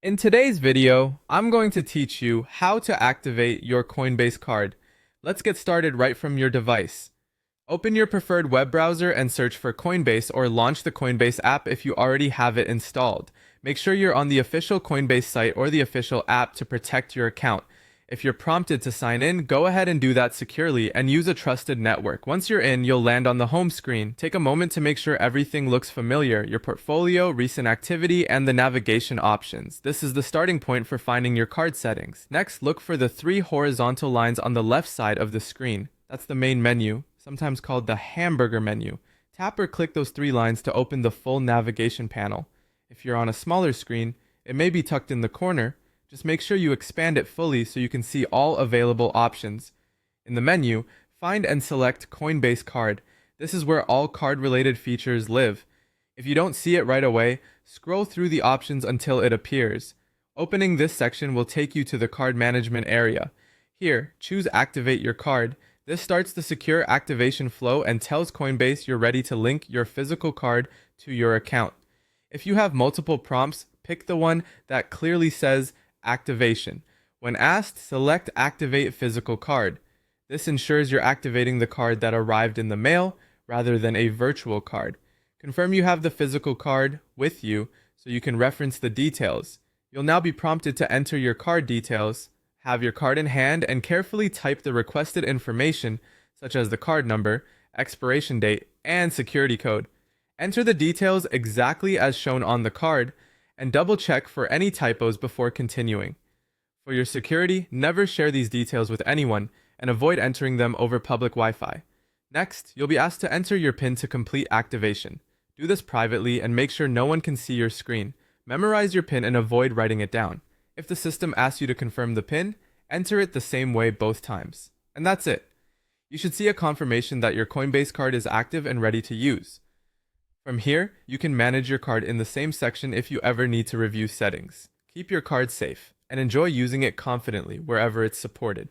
In today's video, I'm going to teach you how to activate your Coinbase card. Let's get started right from your device. Open your preferred web browser and search for Coinbase or launch the Coinbase app if you already have it installed. Make sure you're on the official Coinbase site or the official app to protect your account. If you're prompted to sign in, go ahead and do that securely and use a trusted network. Once you're in, you'll land on the home screen. Take a moment to make sure everything looks familiar, your portfolio, recent activity, and the navigation options. This is the starting point for finding your card settings. Next, look for the three horizontal lines on the left side of the screen. That's the main menu, sometimes called the hamburger menu. Tap or click those three lines to open the full navigation panel. If you're on a smaller screen, it may be tucked in the corner. Just make sure you expand it fully so you can see all available options. In the menu, find and select Coinbase Card. This is where all card-related features live. If you don't see it right away, scroll through the options until it appears. Opening this section will take you to the card management area. Here, choose Activate Your Card. This starts the secure activation flow and tells Coinbase you're ready to link your physical card to your account. If you have multiple prompts, pick the one that clearly says Activation. When asked, select Activate Physical Card. This ensures you're activating the card that arrived in the mail rather than a virtual card. Confirm you have the physical card with you so you can reference the details. You'll now be prompted to enter your card details. Have your card in hand and carefully type the requested information such as the card number, expiration date, and security code. Enter the details exactly as shown on the card and double check for any typos before continuing. For your security, never share these details with anyone and avoid entering them over public Wi-Fi. Next, you'll be asked to enter your PIN to complete activation. Do this privately and make sure no one can see your screen. Memorize your PIN and avoid writing it down. If the system asks you to confirm the PIN, enter it the same way both times. And that's it. You should see a confirmation that your Coinbase card is active and ready to use. From here, you can manage your card in the same section if you ever need to review settings. Keep your card safe and enjoy using it confidently wherever it's supported.